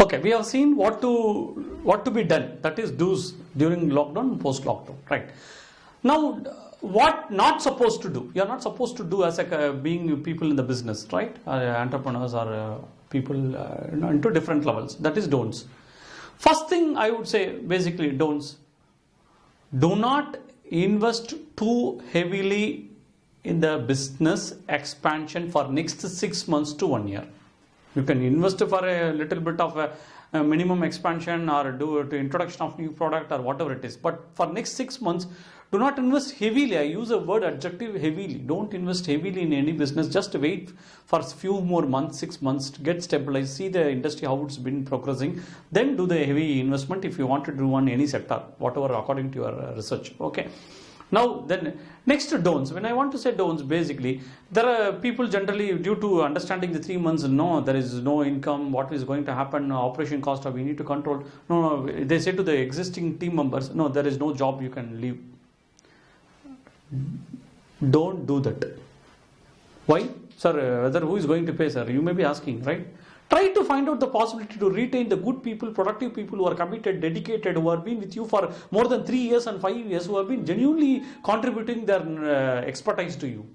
Okay, we have seen what to be done. That is do's during lockdown, post lockdown, right? Now, what not supposed to do? You are not supposed to do as a being people in the business, right? Entrepreneurs or people into different levels. That is don'ts. First thing I would say, basically don'ts. Do not invest too heavily in the business expansion for next 6 months to 1 year. You can invest for a little bit of a minimum expansion or do the introduction of new product or whatever it is. But for next 6 months, do not invest heavily. I use a word adjective heavily. Don't invest heavily in any business. Just wait for a few more months, 6 months to get stabilized. See the industry, how it's been progressing. Then do the heavy investment if you want to do on any sector, whatever according to your research. Okay. Now then, next to don'ts. When I want to say don'ts, basically, there are people generally, due to understanding the 3 months, no, there is no income, what is going to happen, operation cost, we need to control. No, they say to the existing team members, no, there is no job, you can leave. Don't do that. Why? Sir, whether who is going to pay, sir? You may be asking, right? Try to find out the possibility to retain the good people, productive people who are committed, dedicated, who have been with you for more than 3 years and 5 years, who have been genuinely contributing their expertise to you.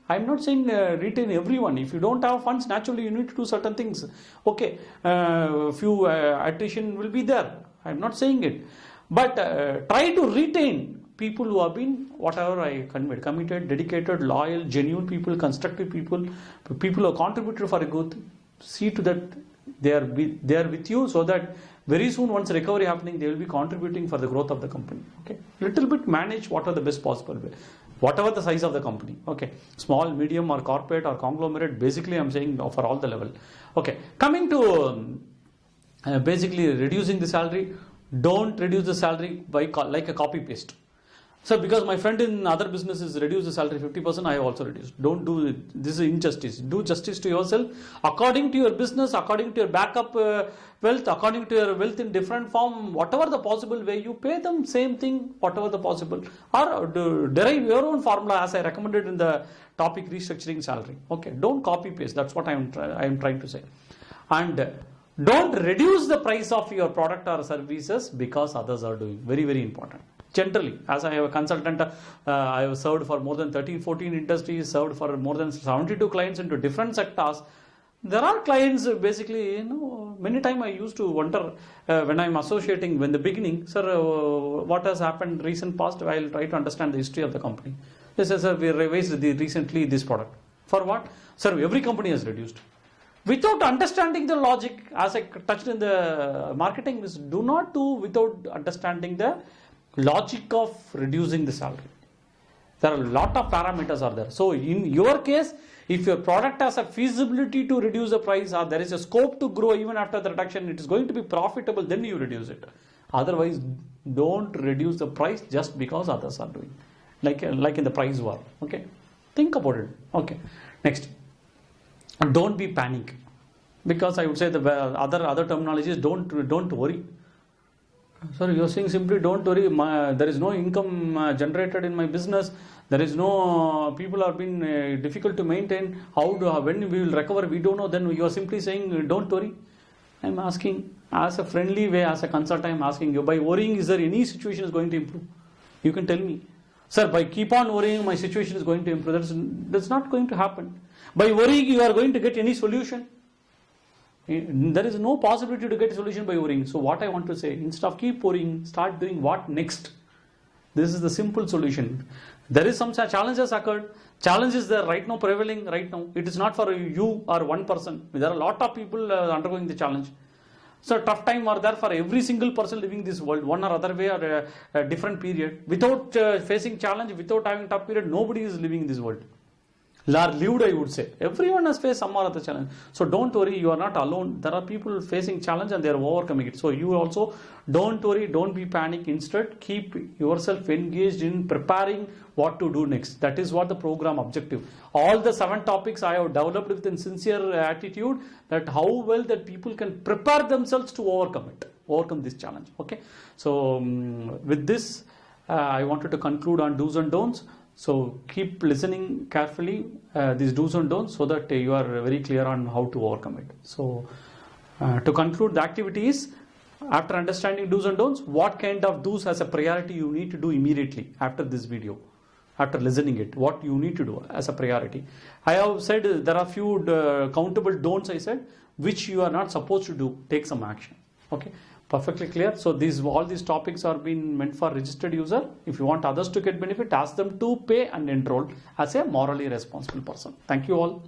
I'm not saying retain everyone. If you don't have funds, naturally you need to do certain things. Okay, few attrition will be there. I'm not saying it. But try to retain people who have been, whatever I conveyed, committed, dedicated, loyal, genuine people, constructive people, people who have contributed for a good. See to that they are with you, so that very soon, once recovery happening, they will be contributing for the growth of the company. Okay, little bit manage what are the best possible way, whatever the size of the company. Okay, small, medium, or corporate or conglomerate. Basically, I'm saying for all the level. Okay, coming to basically reducing the salary. Don't reduce the salary by like a copy paste. So because my friend in other businesses reduced the salary 50%, I have also reduced. Don't do it. This is injustice. Do justice to yourself according to your business, according to your backup wealth, according to your wealth in different form, whatever the possible way, you pay them same thing, whatever the possible, or derive your own formula as I recommended in the topic restructuring salary. Okay, don't copy paste. That's what I am trying to say. And don't reduce the price of your product or services because others are doing. Very, very important. Generally, as I have a consultant, I have served for more than 13-14 industries, served for more than 72 clients into different sectors. There are clients basically, many times I used to wonder when I'm associating, when the beginning, sir, what has happened recent past, I'll try to understand the history of the company. They say, sir, we revised recently this product. For what? Sir, every company has reduced. Without understanding the logic, as I touched in the marketing, do not do without understanding the logic of reducing the salary. There are a lot of parameters are there. So in your case, if your product has a feasibility to reduce the price or there is a scope to grow even after the reduction, it is going to be profitable, then you reduce it. Otherwise, don't reduce the price just because others are doing. Like in the price war. Okay. Think about it. Okay. Next. Don't be panic. Because I would say the other terminology is don't worry. Sir, you're saying simply don't worry, there is no income generated in my business, there is no, people are being difficult to maintain, when we will recover, we don't know, then you are simply saying don't worry. I'm asking, as a friendly way, as a consultant, I'm asking you, by worrying, is there any situation is going to improve? You can tell me. Sir, by keep on worrying, my situation is going to improve. That's not going to happen. By worrying, you are going to get any solution. There is no possibility to get a solution by worrying. So what I want to say, instead of keep worrying, start doing what next. This is the simple solution. There is some challenges occurred. Challenge is there right now, prevailing right now. It is not for you or one person. There are a lot of people undergoing the challenge. So tough time are there for every single person living this world, one or other way or a different period. Without facing challenge, without having tough period, nobody is living in this world. Lived, I would say. Everyone has faced some or other challenge. So don't worry, you are not alone. There are people facing challenge and they are overcoming it. So you also don't worry, don't be panic. Instead, keep yourself engaged in preparing what to do next. That is what the program objective. All the 7 topics I have developed with a sincere attitude that how well that people can prepare themselves to overcome this challenge. Okay. So with this, I wanted to conclude on do's and don'ts. So keep listening carefully these do's and don'ts so that you are very clear on how to overcome it. So To conclude, the activity is, after understanding do's and don'ts, what kind of do's as a priority you need to do immediately after this video, after listening it, what you need to do as a priority. I have said there are few countable don'ts, I said, which you are not supposed to do. Take some action. Okay, perfectly clear. So all these topics are being meant for registered user. If you want others to get benefit, ask them to pay and enroll as a morally responsible person. Thank you all.